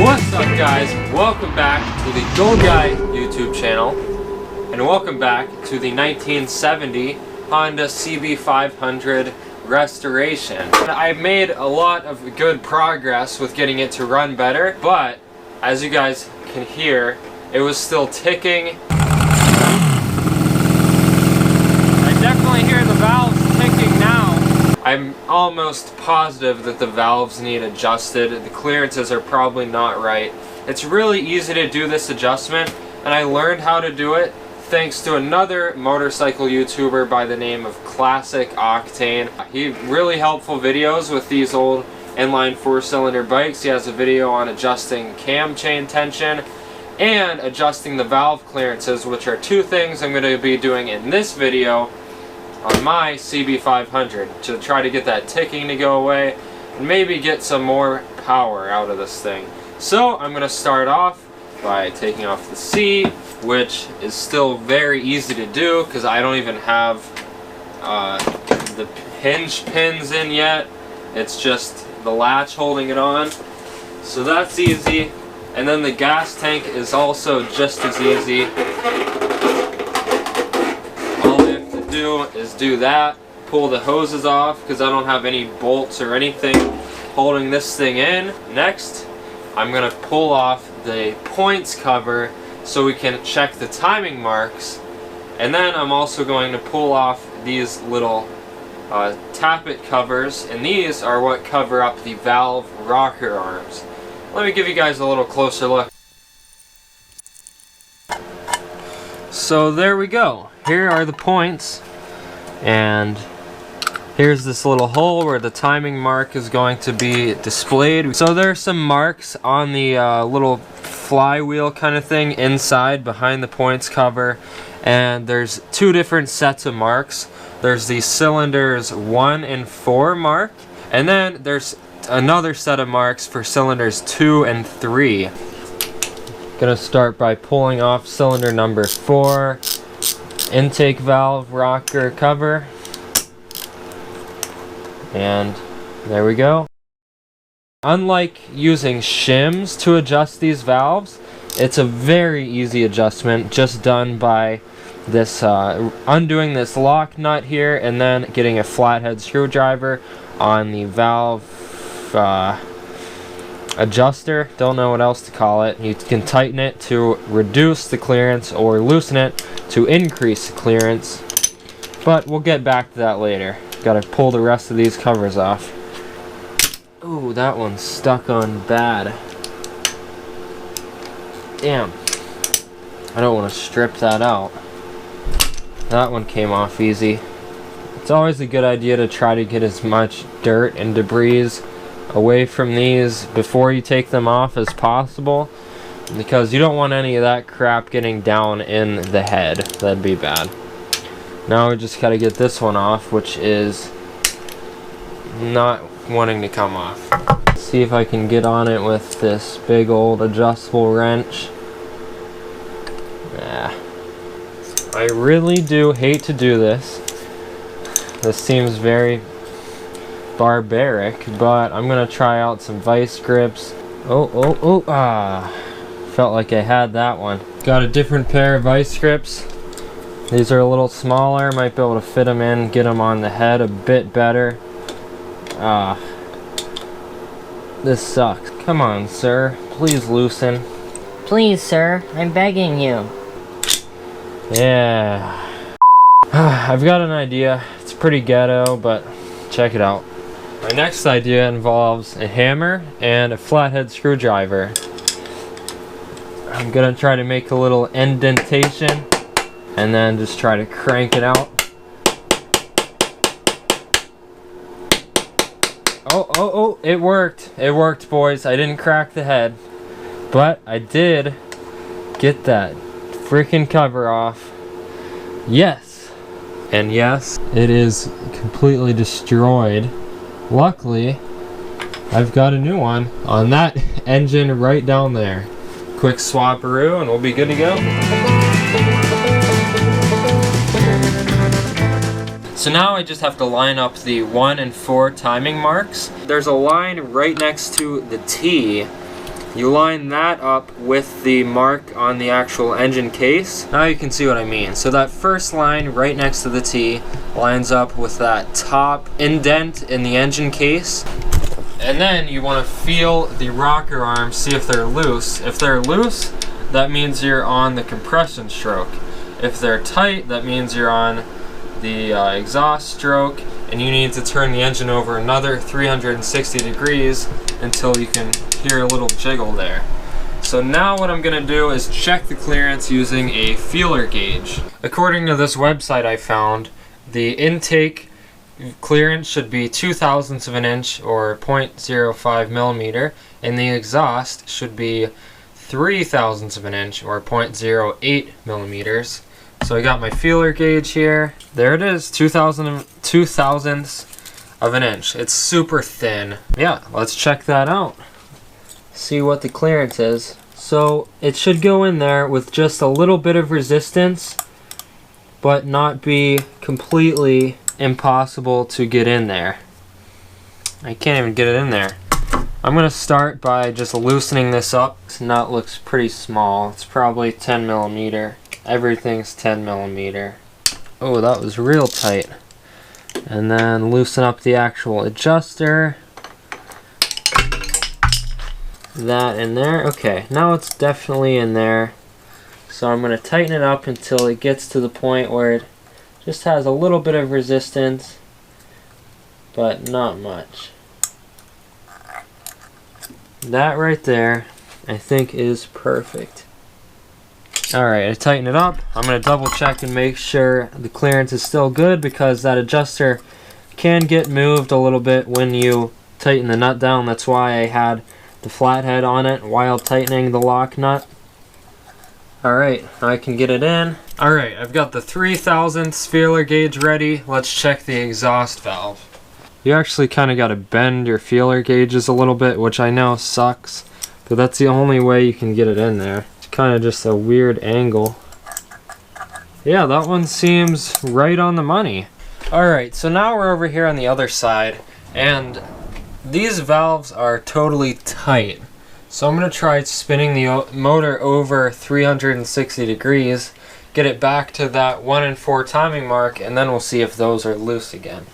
What's up, guys? Welcome back to the GoldGuy YouTube channel, and welcome back to the 1970 Honda CB500 restoration. I made a lot of good progress with getting it to run better, but as you guys can hear, it was still ticking. I definitely hear the valves ticking now. I'm almost positive that the valves need adjusted. The clearances are probably not right. It's really easy to do this adjustment, and I learned how to do it thanks to another motorcycle YouTuber by the name of Classic Octane. He really helpful videos with these old inline 4-cylinder bikes. He has a video on adjusting cam chain tension and adjusting the valve clearances, which are two things I'm going to be doing in this video on my CB500 to try to get that ticking to go away and maybe get some more power out of this thing. So I'm going to start off by taking off the seat, which is still very easy to do because I don't even have the hinge pins in yet. It's just the latch holding it on, so that's easy. And then the gas tank is also just as easy. Is do that, pull the hoses off because I don't have any bolts or anything holding this thing in. Next, I'm going to pull off the points cover so we can check the timing marks, and then I'm also going to pull off these little tappet covers, and these are what cover up the valve rocker arms. Let me give you guys a little closer look. So there we go. Here are the points, and here's this little hole where the timing mark is going to be displayed. So there are some marks on the little flywheel kind of thing inside behind the points cover, and there's two different sets of marks. There's the cylinders 1 and 4 mark, and then there's another set of marks for cylinders 2 and 3. Gonna start by pulling off cylinder number 4 intake valve rocker cover, and there we go. Unlike using shims to adjust these valves, it's a very easy adjustment, just done by this undoing this lock nut here and then getting a flathead screwdriver on the valve adjuster. Don't know what else to call it. You can tighten it to reduce the clearance or loosen it to increase the clearance, but we'll get back to that later. Gotta pull the rest of these covers off. Ooh, that one's stuck on bad. Damn, I don't want to strip that out. That one came off easy. It's always a good idea to try to get as much dirt and debris away from these before you take them off as possible, because you don't want any of that crap getting down in the head. That'd be bad. Now we just gotta get this one off, which is not wanting to come off. Let's see if I can get on it with this big old adjustable wrench. I really do hate to do this. This seems very barbaric, but I'm gonna try out some vice grips. Felt like I had that one. Got a different pair of vice grips. These are a little smaller, might be able to fit them in, get them on the head a bit better. This sucks. Come on, sir, please loosen. Please, sir, I'm begging you. Yeah. I've got an idea. It's pretty ghetto, but check it out. My next idea involves a hammer and a flathead screwdriver. I'm gonna try to make a little indentation and then just try to crank it out. Oh, it worked. It worked, boys. I didn't crack the head, but I did get that freaking cover off. Yes. And yes, it is completely destroyed. Luckily, I've got a new one on that engine right down there. Quick swapperoo and we'll be good to go. So now I just have to line up the 1 and 4 timing marks. There's a line right next to the T. You line that up with the mark on the actual engine case. Now you can see what I mean. So that first line right next to the T lines up with that top indent in the engine case. And then you want to feel the rocker arms, see if they're loose. If they're loose, that means you're on the compression stroke. If they're tight, that means you're on the exhaust stroke, and you need to turn the engine over another 360 degrees until you can hear a little jiggle there. So now what I'm going to do is check the clearance using a feeler gauge. According to this website I found, the intake clearance should be 0.02 of an inch or 0.05 millimeter, and the exhaust should be 0.03 of an inch or 0.08 millimeters. So I got my feeler gauge here. There it is, 0.02 of an inch. It's super thin. Yeah, let's check that out. See what the clearance is. So it should go in there with just a little bit of resistance, but not be completely impossible to get in there. I can't even get it in there. I'm gonna start by just loosening this up. This nut looks pretty small. It's probably 10 millimeter. Everything's 10 millimeter. Oh, that was real tight. And then loosen up the actual adjuster. That in there. Okay, now it's definitely in there. So I'm going to tighten it up until it gets to the point where it just has a little bit of resistance, but not much. That right there, I think, is perfect. Alright, I tighten it up. I'm going to double check and make sure the clearance is still good, because that adjuster can get moved a little bit when you tighten the nut down. That's why I had the flathead on it while tightening the lock nut. Alright, I can get it in. Alright, I've got the 0.03 feeler gauge ready. Let's check the exhaust valve. You actually kind of got to bend your feeler gauges a little bit, which I know sucks, but that's the only way you can get it in there. Kind of just a weird angle. Yeah, that one seems right on the money. Alright, so now we're over here on the other side, and these valves are totally tight. So I'm going to try spinning the motor over 360 degrees, get it back to that 1 and 4 timing mark, and then we'll see if those are loose again.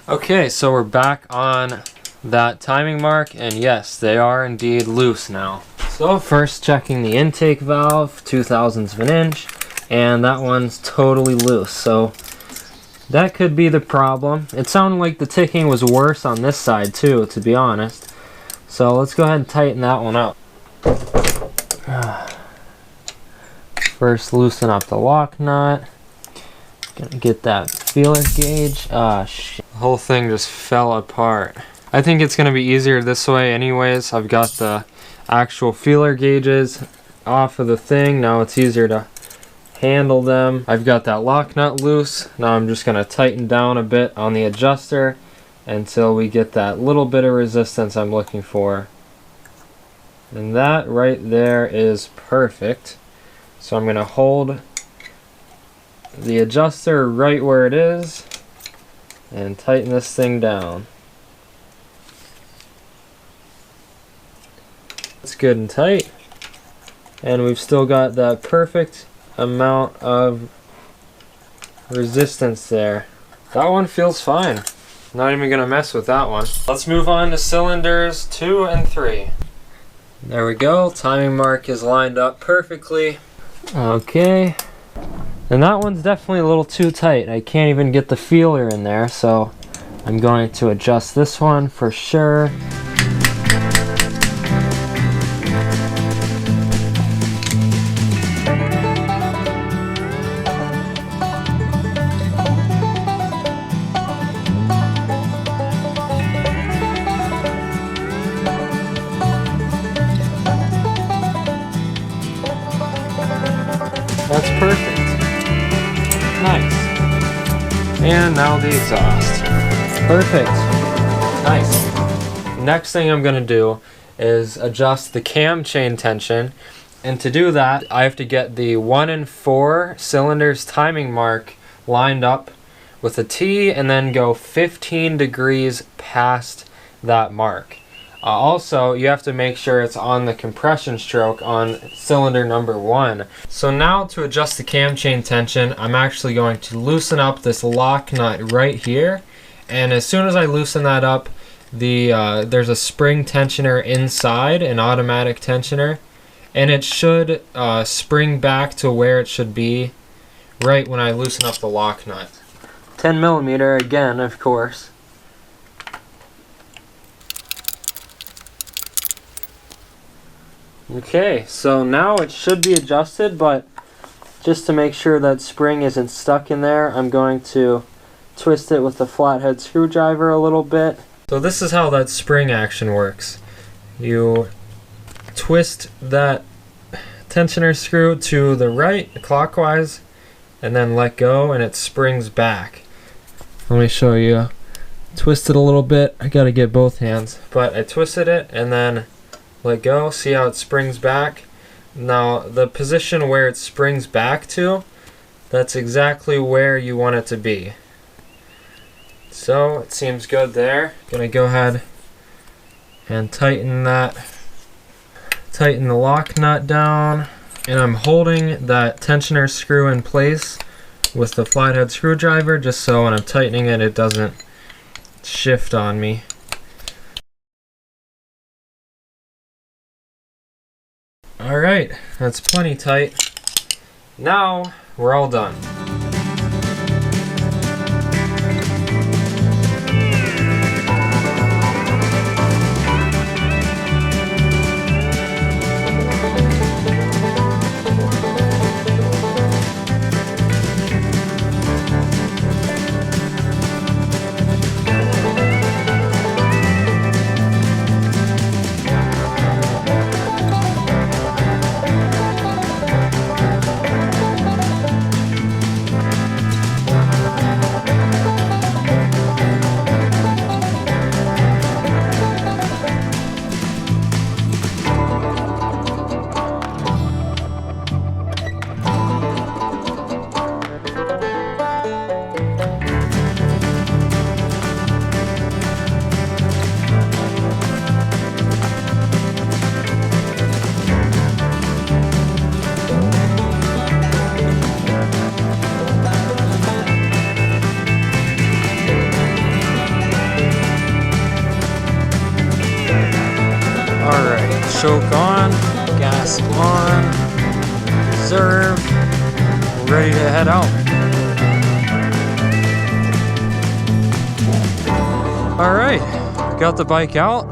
Okay, so we're back on that timing mark, and yes, they are indeed loose now. So first checking the intake valve, 0.02 of an inch, and that one's totally loose, so that could be the problem. It sounded like the ticking was worse on this side too, to be honest. So let's go ahead and tighten that one up. First loosen up the lock nut. Gonna get that feeler gauge. Ah, shit. The whole thing just fell apart. I think it's gonna be easier this way anyways. I've got the actual feeler gauges off of the thing. Now it's easier to handle them. I've got that lock nut loose. Now I'm just gonna tighten down a bit on the adjuster until we get that little bit of resistance I'm looking for. And that right there is perfect. So I'm gonna hold the adjuster right where it is and tighten this thing down. It's good and tight, and we've still got that perfect amount of resistance there. That one feels fine. Not even gonna mess with that one. Let's move on to cylinders 2 and 3. There we go. Timing mark is lined up perfectly. Okay, And that one's definitely a little too tight. I can't even get the feeler in there, so I'm going to adjust this one for sure. That's perfect. Nice. And now the exhaust. Perfect. Nice. Next thing I'm going to do is adjust the cam chain tension. And to do that, I have to get the 1 and 4 cylinders timing mark lined up with a T and then go 15 degrees past that mark. Also, you have to make sure it's on the compression stroke on cylinder number 1. So now to adjust the cam chain tension, I'm actually going to loosen up this lock nut right here. And as soon as I loosen that up, there's a spring tensioner inside, an automatic tensioner. And it should spring back to where it should be right when I loosen up the lock nut. 10 millimeter again, of course. Okay, so now it should be adjusted, but just to make sure that spring isn't stuck in there, I'm going to twist it with the flathead screwdriver a little bit. So this is how that spring action works. You twist that tensioner screw to the right, clockwise, and then let go, and it springs back. Let me show you. Twist it a little bit. I gotta get both hands, but I twisted it and then let go. See how it springs back? Now the position where it springs back to, that's exactly where you want it to be. So it seems good there. Gonna go ahead and tighten the lock nut down, and I'm holding that tensioner screw in place with the flathead screwdriver just so when I'm tightening it, it doesn't shift on me. Alright, that's plenty tight. Now we're all done. Choke on, gas on, reserve, ready to head out. Alright, got the bike out.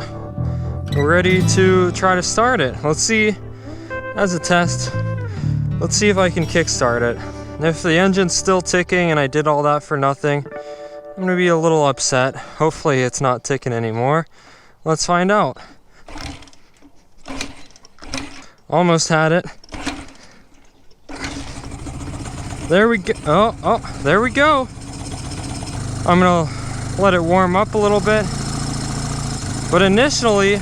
We're ready to try to start it. Let's see, as a test, let's see if I can kickstart it. If the engine's still ticking and I did all that for nothing, I'm gonna be a little upset. Hopefully it's not ticking anymore. Let's find out. Almost had it. There we go. Oh, there we go. I'm gonna let it warm up a little bit. But initially,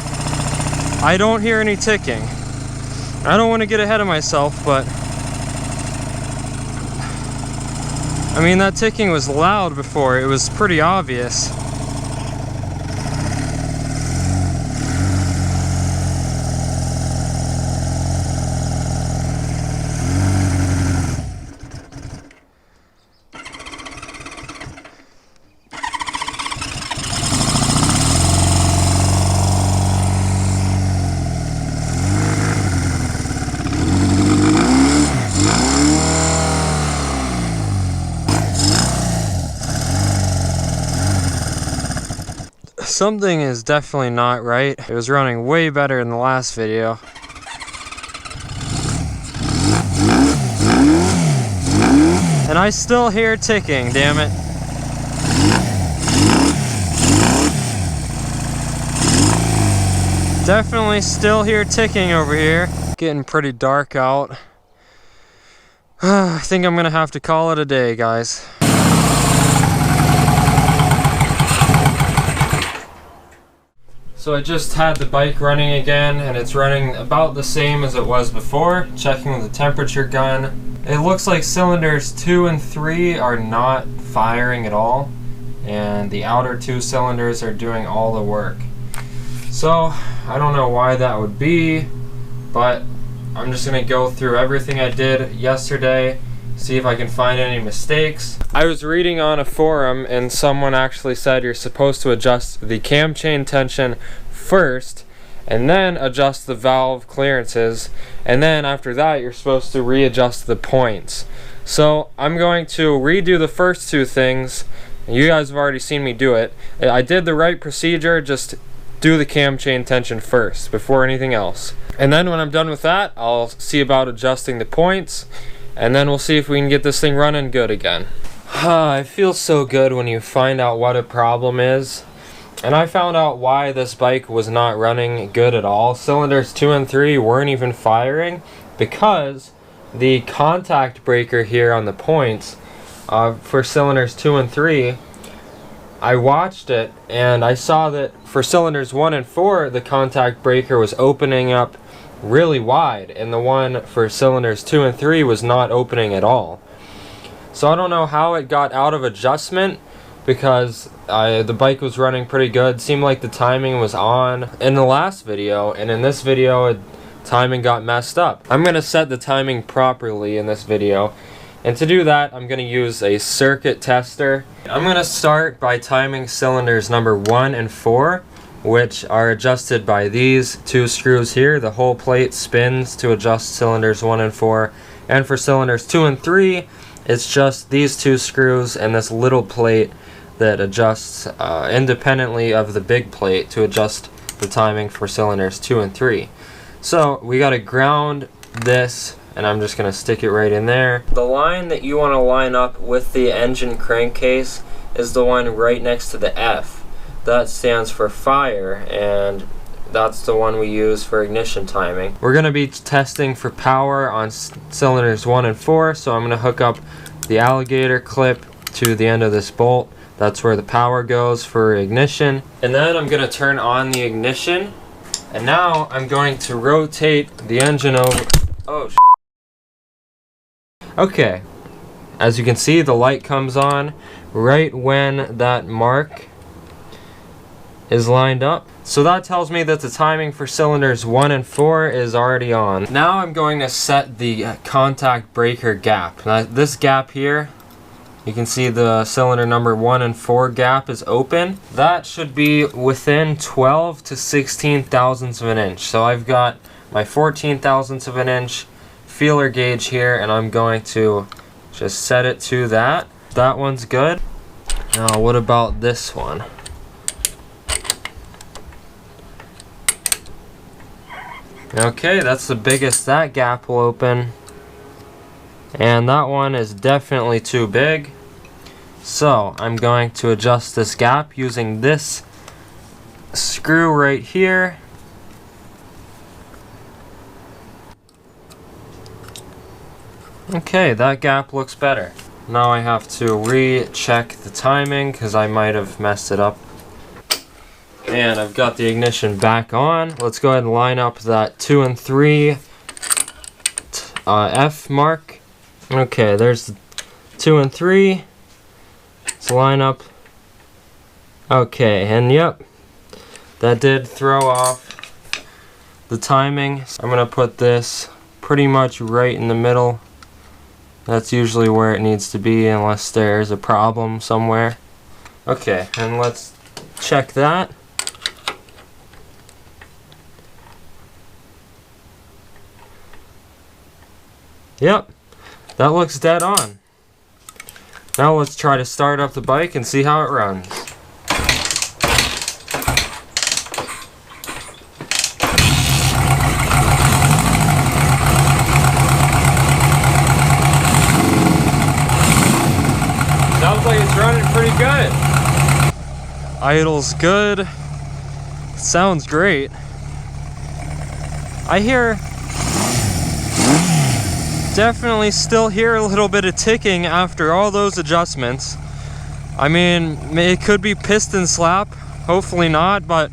I don't hear any ticking. I don't want to get ahead of myself, but I mean, that ticking was loud before. It was pretty obvious. Something is definitely not right. It was running way better in the last video. And I still hear ticking, damn it. Definitely still hear ticking over here. Getting pretty dark out. I think I'm gonna have to call it a day, guys. So I just had the bike running again, and it's running about the same as it was before. Checking the temperature gun. It looks like cylinders 2 and 3 are not firing at all, and the outer 2 cylinders are doing all the work. So I don't know why that would be, but I'm just gonna go through everything I did yesterday, see if I can find any mistakes. I was reading on a forum and someone actually said you're supposed to adjust the cam chain tension first and then adjust the valve clearances, and then after that you're supposed to readjust the points. So I'm going to redo the first 2 things. You guys have already seen me do it. I did the right procedure, just do the cam chain tension first before anything else. And then when I'm done with that, I'll see about adjusting the points, and then we'll see if we can get this thing running good again. It feels so good when you find out what a problem is. And I found out why this bike was not running good at all. Cylinders 2 and 3 weren't even firing because the contact breaker here on the points for cylinders 2 and 3, I watched it and I saw that for cylinders 1 and 4 the contact breaker was opening up really wide, and the one for cylinders 2 and 3 was not opening at all. So I don't know how it got out of adjustment, because the bike was running pretty good. Seemed like the timing was on in the last video, and in this video timing got messed up. I'm gonna set the timing properly in this video, and to do that I'm gonna use a circuit tester. I'm gonna start by timing cylinders number 1 and 4, which are adjusted by these 2 screws here. The whole plate spins to adjust cylinders 1 and 4, and for cylinders 2 and 3 it's just these 2 screws and this little plate that adjusts independently of the big plate to adjust the timing for cylinders 2 and 3. So we gotta ground this, and I'm just gonna stick it right in there. The line that you wanna line up with the engine crankcase is the one right next to the F. That stands for fire, and that's the one we use for ignition timing. We're gonna be testing for power on cylinders 1 and 4, so I'm gonna hook up the alligator clip to the end of this bolt. That's where the power goes for ignition. And then I'm gonna turn on the ignition, and now I'm going to rotate the engine over. Oh, okay. As you can see, the light comes on right when that mark is lined up. So that tells me that the timing for cylinders 1 and 4 is already on. Now I'm going to set the contact breaker gap. Now this gap here, you can see the cylinder number 1 and 4 gap is open. That should be within 12 to 16 thousandths of an inch. So I've got my 14 thousandths of an inch feeler gauge here, and I'm going to just set it to that. That one's good. Now what about this one? Okay, that's the biggest that gap will open. And that one is definitely too big. So I'm going to adjust this gap using this screw right here. Okay, that gap looks better. Now I have to recheck the timing because I might have messed it up. And I've got the ignition back on. Let's go ahead and line up that 2 and 3 F mark. Okay, there's 2 and 3. Let's line up. Okay, and yep, that did throw off the timing. I'm gonna put this pretty much right in the middle. That's usually where it needs to be unless there's a problem somewhere. Okay, and let's check that. Yep, that looks dead on. Now let's try to start up the bike and see how it runs. Sounds like it's running pretty good. Idle's good. Sounds great. I hear, definitely still hear a little bit of ticking after all those adjustments. I mean, it could be piston slap, hopefully not, but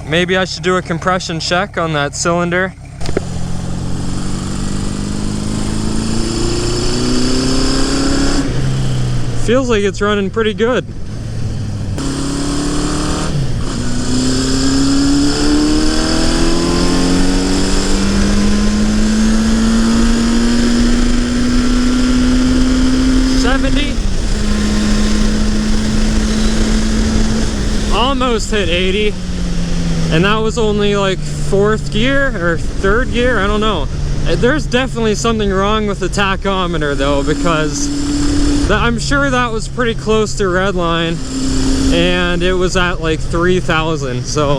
maybe I should do a compression check on that cylinder. Feels like it's running pretty good. Almost hit 80, and that was only like 4th gear or 3rd gear, I don't know. There's definitely something wrong with the tachometer though, because I'm sure that was pretty close to redline and it was at like 3,000, so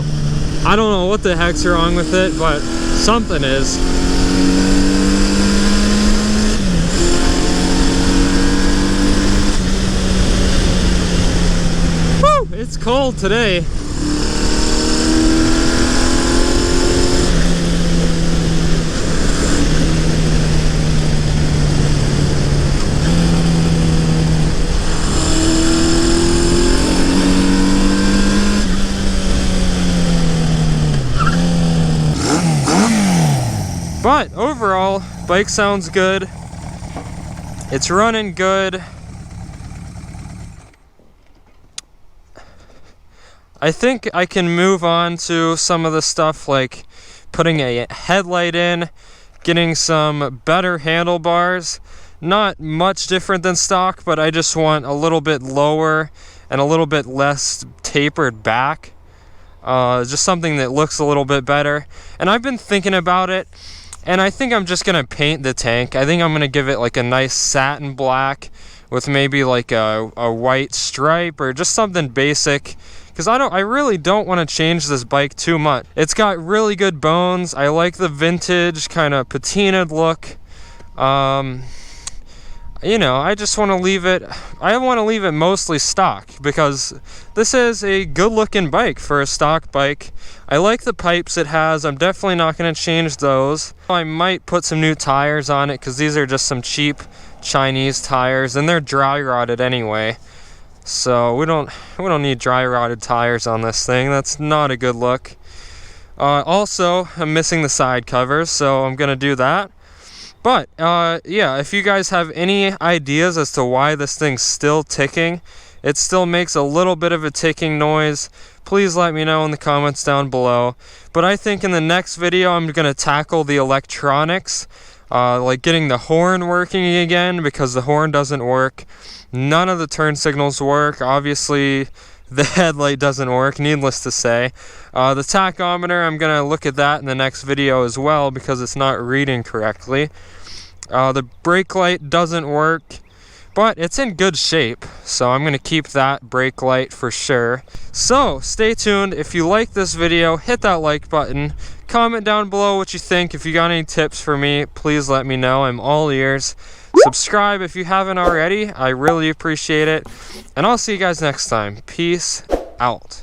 I don't know what the heck's wrong with it, but something is. It's cold today. But overall, bike sounds good. It's running good. I think I can move on to some of the stuff like putting a headlight in, getting some better handlebars. Not much different than stock, but I just want a little bit lower and a little bit less tapered back. Just something that looks a little bit better. And I've been thinking about it, and I think I'm just gonna paint the tank. I think I'm gonna give it like a nice satin black with maybe like a white stripe or just something basic. Because I really don't want to change this bike too much. It's got really good bones. I like the vintage kind of patinaed look. You know, I just want to leave it, I want to leave it mostly stock because this is a good looking bike for a stock bike. I like the pipes it has. I'm definitely not going to change those. I might put some new tires on it because these are just some cheap Chinese tires and they're dry rotted anyway. So we don't need dry rotted tires on this thing. That's not a good look. Also, I'm missing the side covers, so I'm gonna do that. But yeah, if you guys have any ideas as to why this thing's still ticking, it still makes a little bit of a ticking noise, please let me know in the comments down below. But I think in the next video I'm gonna tackle the electronics, like getting the horn working again, because the horn doesn't work. None of the turn signals work. Obviously, the headlight doesn't work, needless to say. The tachometer, I'm going to look at that in the next video as well because it's not reading correctly. The brake light doesn't work, but it's in good shape. So I'm going to keep that brake light for sure. So stay tuned. If you like this video, hit that like button. Comment down below what you think. If you got any tips for me, please let me know. I'm all ears. Subscribe if you haven't already. I really appreciate it. And I'll see you guys next time. Peace out.